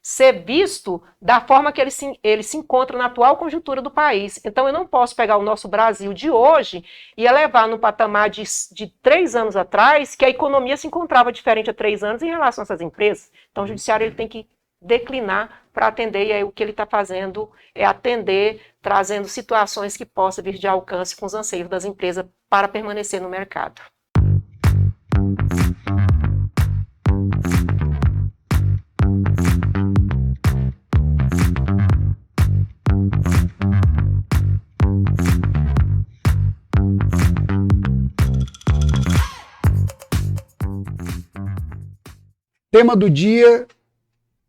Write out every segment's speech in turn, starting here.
ser visto da forma que ele se encontra na atual conjuntura do país. Então, eu não posso pegar o nosso Brasil de hoje e elevar no patamar de 3 anos atrás, que a economia se encontrava diferente há 3 anos em relação a essas empresas. Então, o judiciário ele tem que declinar para atender, e aí o que ele está fazendo é atender, trazendo situações que possam vir de alcance com os anseios das empresas para permanecer no mercado. Tema do dia: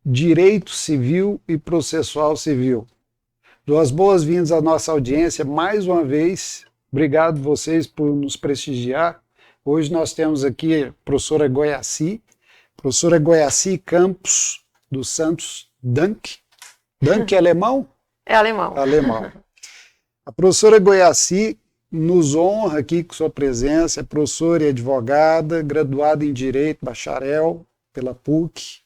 Direito Civil e Processual Civil. Dou as boas-vindas à nossa audiência mais uma vez. Obrigado vocês por nos prestigiar. Hoje nós temos aqui a professora Goiaci Campos dos Santos Danck. Danck é alemão? É alemão. Alemão. A professora Goiaci nos honra aqui com sua presença, é professora e advogada, graduada em Direito, bacharel pela PUC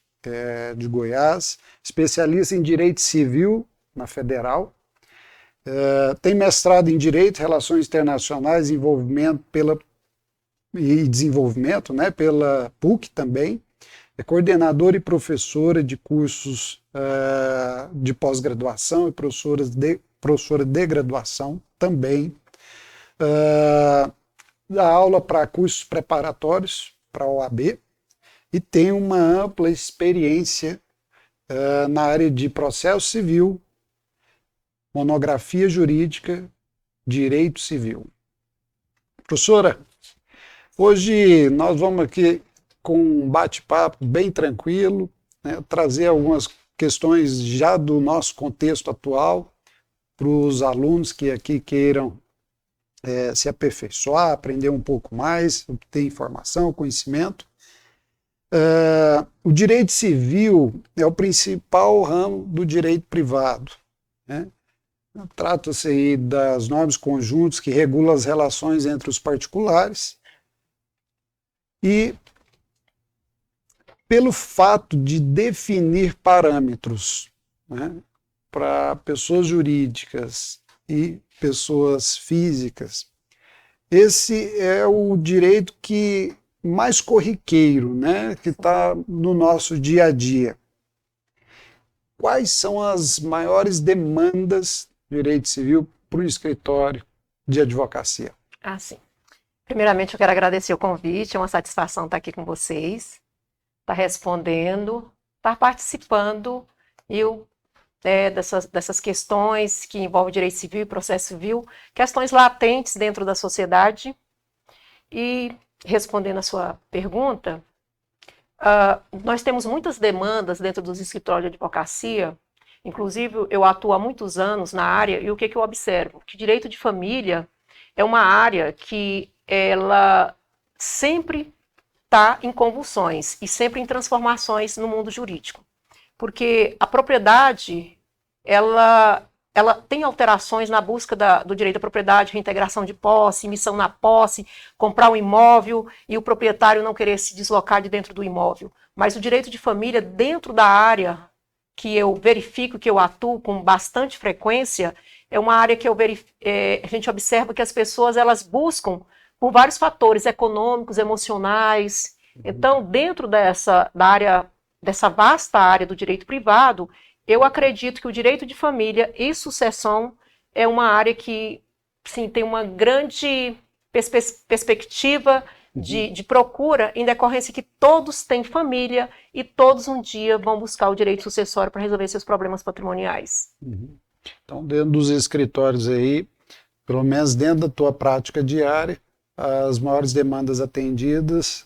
de Goiás, especialista em Direito Civil na Federal, tem mestrado em Direito, Relações Internacionais e Desenvolvimento, né, pela PUC também, é coordenadora e professora de cursos de pós-graduação e professora de graduação também, dá aula para cursos preparatórios para a OAB, e tem uma ampla experiência na área de processo civil, monografia jurídica, direito civil. Professora, hoje nós vamos aqui com um bate-papo bem tranquilo, né, trazer algumas questões já do nosso contexto atual para os alunos que aqui queiram se aperfeiçoar, aprender um pouco mais, obter informação, conhecimento. O direito civil é o principal ramo do direito privado, né? Trata-se aí das normas conjuntas que regulam as relações entre os particulares e pelo fato de definir parâmetros, né, para pessoas jurídicas e pessoas físicas, esse é o direito que mais corriqueiro, né, que está no nosso dia a dia. Quais são as maiores demandas do direito civil para o escritório de advocacia? Sim. Primeiramente, eu quero agradecer o convite, é uma satisfação estar aqui com vocês, estar respondendo, estar participando dessas questões que envolvem direito civil e processo civil, questões latentes dentro da sociedade. E respondendo a sua pergunta, nós temos muitas demandas dentro dos escritórios de advocacia, inclusive eu atuo há muitos anos na área, e o que eu observo? Que direito de família é uma área que ela sempre está em convulsões e sempre em transformações no mundo jurídico, porque a propriedade, ela tem alterações na busca do direito à propriedade, reintegração de posse, missão na posse, comprar um imóvel e o proprietário não querer se deslocar de dentro do imóvel. Mas o direito de família, dentro da área que eu verifico, que eu atuo com bastante frequência, é uma área que a gente observa que as pessoas elas buscam por vários fatores econômicos, emocionais. Então, dentro dessa vasta área do direito privado, eu acredito que o direito de família e sucessão é uma área que, sim, tem uma grande perspectiva de procura, em decorrência que todos têm família e todos um dia vão buscar o direito sucessório para resolver seus problemas patrimoniais. Então, dentro dos escritórios aí, pelo menos dentro da tua prática diária, as maiores demandas atendidas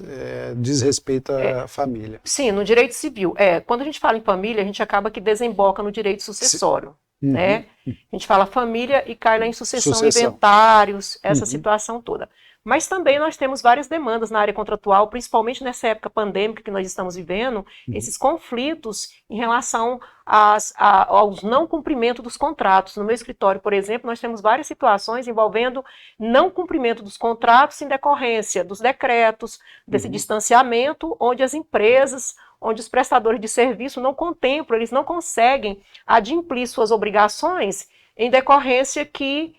diz respeito à família. Sim, no direito civil. Quando a gente fala em família, a gente acaba que desemboca no direito sucessório. Né? A gente fala família e cai lá em sucessão. Inventários, essa situação toda. Mas também nós temos várias demandas na área contratual, principalmente nessa época pandêmica que nós estamos vivendo, esses conflitos em relação aos não cumprimento dos contratos. No meu escritório, por exemplo, nós temos várias situações envolvendo não cumprimento dos contratos em decorrência dos decretos, desse distanciamento, onde as empresas onde os prestadores de serviço não contemplam, eles não conseguem adimplir suas obrigações em decorrência que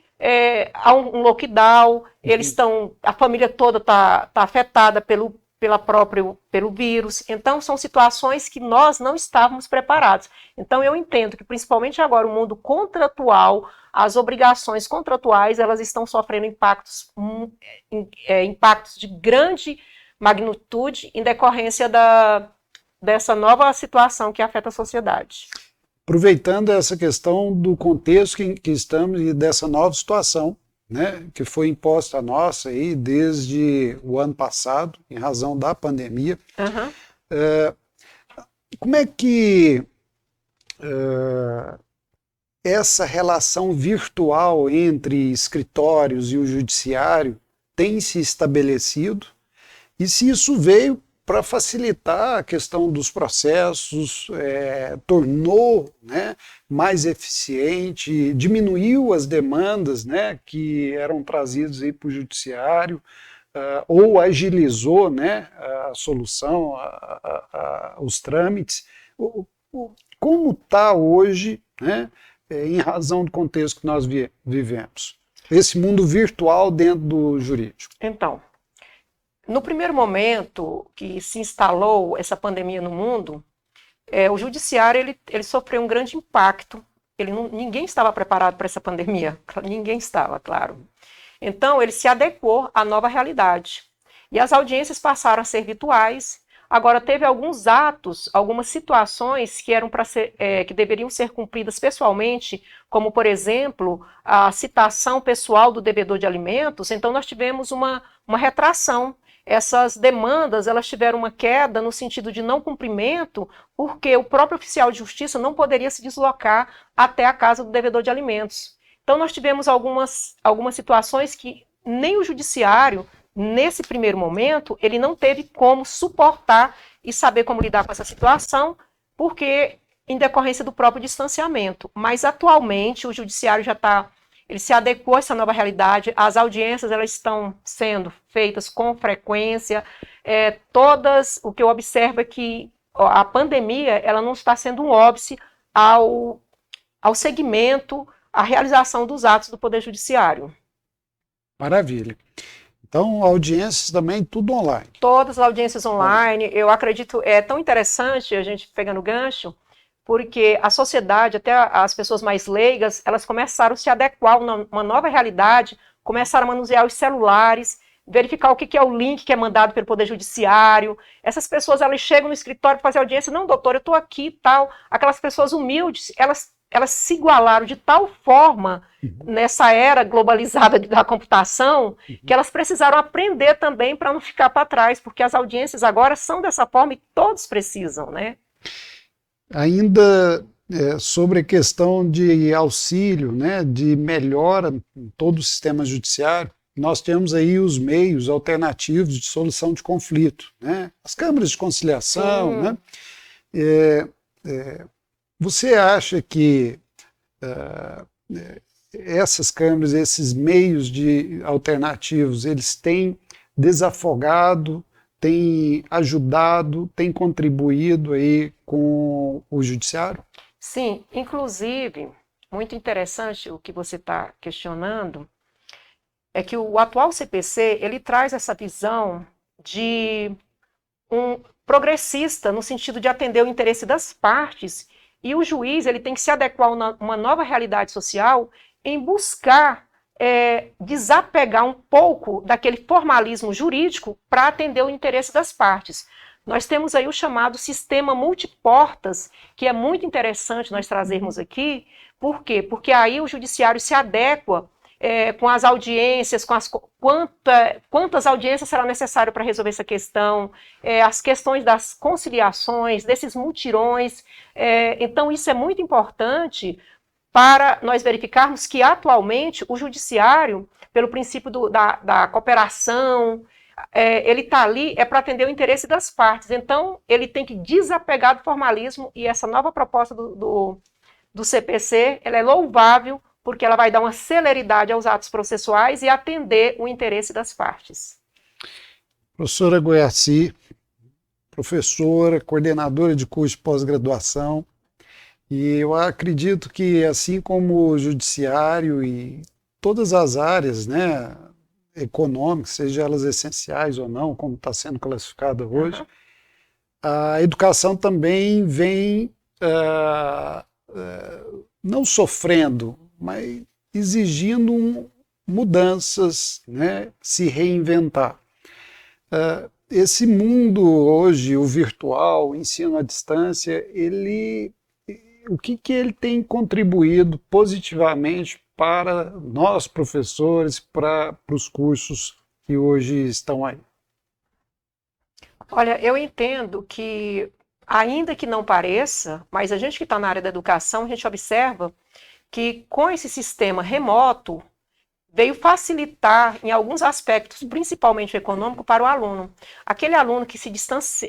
há um lockdown, a família toda está afetada pelo vírus. Então, são situações que nós não estávamos preparados. Então, eu entendo que, principalmente agora, o mundo contratual, as obrigações contratuais, elas estão sofrendo impactos de grande magnitude em decorrência dessa nova situação que afeta a sociedade. Aproveitando essa questão do contexto que estamos e dessa nova situação, né, que foi imposta a nós aí desde o ano passado, em razão da pandemia. Como é que essa relação virtual entre escritórios e o judiciário tem se estabelecido? E se isso veio para facilitar a questão dos processos, tornou, né, mais eficiente, diminuiu as demandas, né, que eram trazidas para o judiciário, ou agilizou, né, a solução, os trâmites. Como está hoje, né, em razão do contexto que nós vivemos? Esse mundo virtual dentro do jurídico. Então, no primeiro momento que se instalou essa pandemia no mundo, o judiciário ele sofreu um grande impacto. Ninguém estava preparado para essa pandemia, ninguém estava, claro. Então, ele se adequou à nova realidade. E as audiências passaram a ser virtuais. Agora, teve alguns atos, algumas situações que deveriam ser cumpridas pessoalmente, como, por exemplo, a citação pessoal do devedor de alimentos. Então, nós tivemos uma retração. Essas demandas, elas tiveram uma queda no sentido de não cumprimento, porque o próprio oficial de justiça não poderia se deslocar até a casa do devedor de alimentos. Então, nós tivemos algumas situações que nem o judiciário, nesse primeiro momento, ele não teve como suportar e saber como lidar com essa situação, porque em decorrência do próprio distanciamento. Mas, atualmente, o judiciário ele se adequou a essa nova realidade, as audiências elas estão sendo feitas com frequência, o que eu observo é que a pandemia ela não está sendo um óbice ao segmento, à realização dos atos do Poder Judiciário. Maravilha. Então, audiências também, tudo online. Todas as audiências online, eu acredito, é tão interessante a gente pegando o gancho, porque a sociedade, até as pessoas mais leigas, elas começaram a se adequar a uma nova realidade, começaram a manusear os celulares, verificar o que é o link que é mandado pelo Poder Judiciário. Essas pessoas, elas chegam no escritório para fazer audiência, não, doutor, eu estou aqui e tal. Aquelas pessoas humildes, elas se igualaram de tal forma nessa era globalizada da computação, que elas precisaram aprender também para não ficar para trás, porque as audiências agora são dessa forma e todos precisam, né? Ainda sobre a questão de auxílio, né, de melhora em todo o sistema judiciário, nós temos aí os meios alternativos de solução de conflito, né? As câmaras de conciliação, né? Você acha que essas câmaras, esses meios alternativos, eles têm desafogado, têm ajudado, têm contribuído aí com o judiciário? Sim, inclusive, muito interessante o que você está questionando, é que o atual CPC, ele traz essa visão de um progressista, no sentido de atender o interesse das partes, e o juiz ele tem que se adequar a uma nova realidade social em buscar desapegar um pouco daquele formalismo jurídico para atender o interesse das partes. Nós temos aí o chamado sistema multiportas, que é muito interessante nós trazermos aqui. Por quê? Porque aí o judiciário se adequa com as audiências, quantas audiências será necessário para resolver essa questão, as questões das conciliações, desses mutirões. Então, isso é muito importante para nós verificarmos que, atualmente, o judiciário, pelo princípio da cooperação, ele está ali para atender o interesse das partes. Então, ele tem que desapegar do formalismo, e essa nova proposta do CPC, ela é louvável, porque ela vai dar uma celeridade aos atos processuais e atender o interesse das partes. Professora Guiarci, professora, coordenadora de curso de pós-graduação, e eu acredito que, assim como o judiciário e todas as áreas, né, econômicas, sejam elas essenciais ou não, como está sendo classificada hoje, Aham. a educação também vem não sofrendo, mas exigindo mudanças, né, se reinventar. Esse mundo hoje, o virtual, o ensino à distância, o que ele tem contribuído positivamente para nós, professores, para os cursos que hoje estão aí? Olha, eu entendo que, ainda que não pareça, mas a gente que está na área da educação, a gente observa que com esse sistema remoto, veio facilitar em alguns aspectos, principalmente o econômico, para o aluno. Aquele aluno que se distancia,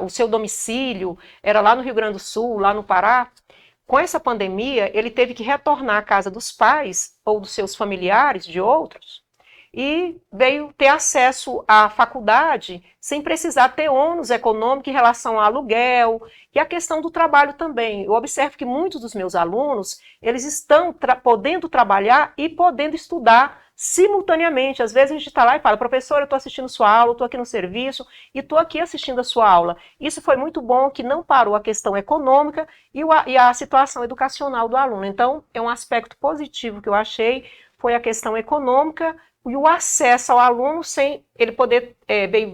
o seu domicílio era lá no Rio Grande do Sul, lá no Pará, com essa pandemia, ele teve que retornar à casa dos pais ou dos seus familiares, de outros, e veio ter acesso à faculdade sem precisar ter ônus econômico em relação ao aluguel e a questão do trabalho também. Eu observo que muitos dos meus alunos, eles estão podendo trabalhar e podendo estudar simultaneamente. Às vezes a gente está lá e fala, professor, eu estou assistindo sua aula, estou aqui no serviço e estou aqui assistindo a sua aula. Isso foi muito bom, que não parou a questão econômica e a situação educacional do aluno. Então, é um aspecto positivo que eu achei, foi a questão econômica e o acesso ao aluno sem ele poder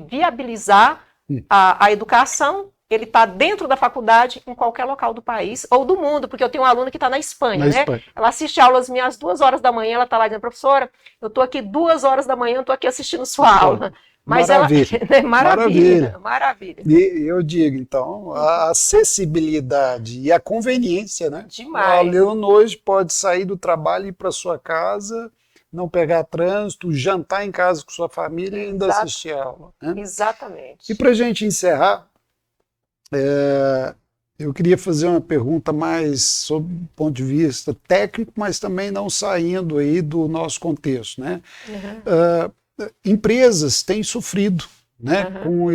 viabilizar a educação. Ele está dentro da faculdade, em qualquer local do país ou do mundo, porque eu tenho um aluno que está na Espanha, né? Espanha. Ela assiste aulas minhas 2 horas da manhã, ela está lá dizendo, professora, eu estou aqui 2 horas da manhã, estou aqui assistindo sua aula. Mas maravilha. Ela, maravilha, maravilha. E eu digo, então, a acessibilidade e a conveniência, né? Demais. O aluno hoje pode sair do trabalho e ir para sua casa, não pegar trânsito, jantar em casa com sua família e ainda assistir a aula. Né? Exatamente. E para a gente encerrar, eu queria fazer uma pergunta mais sob o ponto de vista técnico, mas também não saindo aí do nosso contexto, né? Empresas têm sofrido, né? Com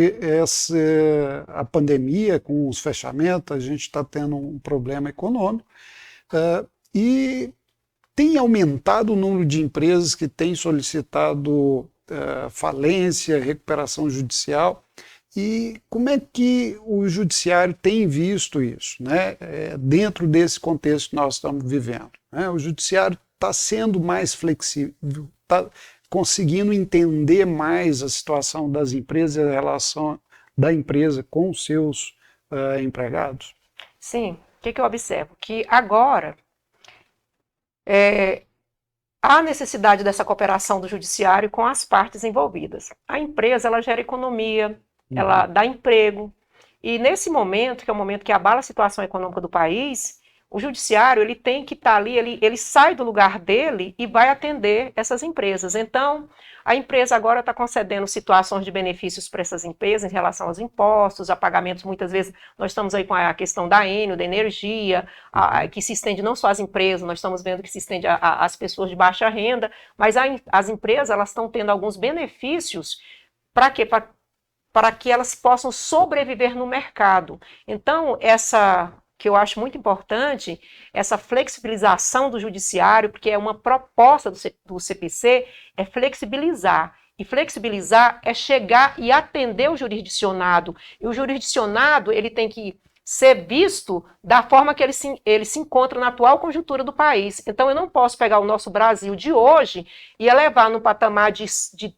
a pandemia, com os fechamentos, a gente está tendo um problema econômico e tem aumentado o número de empresas que têm solicitado falência, recuperação judicial. E como é que o judiciário tem visto isso, né? Dentro desse contexto que nós estamos vivendo? Né? O judiciário está sendo mais flexível, está conseguindo entender mais a situação das empresas e a relação da empresa com os seus empregados? Sim, o que eu observo? Que agora há necessidade dessa cooperação do judiciário com as partes envolvidas. A empresa, ela gera economia, ela dá emprego, e nesse momento, que é o momento que abala a situação econômica do país, o judiciário ele tem que estar ali, ele sai do lugar dele e vai atender essas empresas. Então, a empresa agora está concedendo situações de benefícios para essas empresas em relação aos impostos, a pagamentos, muitas vezes, nós estamos aí com a questão da Enel, da energia, que se estende não só às empresas, nós estamos vendo que se estende às pessoas de baixa renda, mas as empresas elas estão tendo alguns benefícios para quê? Para que elas possam sobreviver no mercado. Então, essa que eu acho muito importante, essa flexibilização do judiciário, porque é uma proposta do CPC, é flexibilizar. E flexibilizar é chegar e atender o jurisdicionado. E o jurisdicionado, ele tem que ser visto da forma que ele se encontra na atual conjuntura do país. Então, eu não posso pegar o nosso Brasil de hoje e elevar no patamar de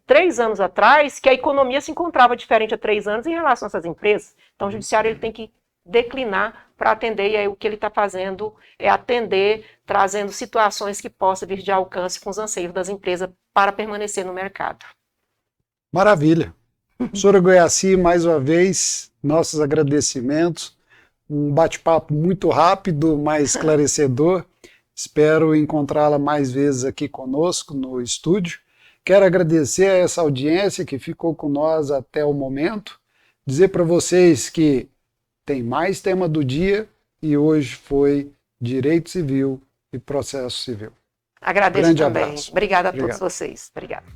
3 anos atrás, que a economia se encontrava diferente há 3 anos em relação a essas empresas. Então, o judiciário ele tem que declinar para atender, e aí o que ele está fazendo é atender, trazendo situações que possam vir de alcance com os anseios das empresas para permanecer no mercado. Maravilha. Professora Goiacy, mais uma vez, nossos agradecimentos. Um bate-papo muito rápido, mas esclarecedor. Espero encontrá-la mais vezes aqui conosco no estúdio. Quero agradecer a essa audiência que ficou com nós até o momento. Dizer para vocês que tem mais tema do dia e hoje foi Direito Civil e Processo Civil. Agradeço Grande também. abraço. Obrigada a todos vocês. Obrigada.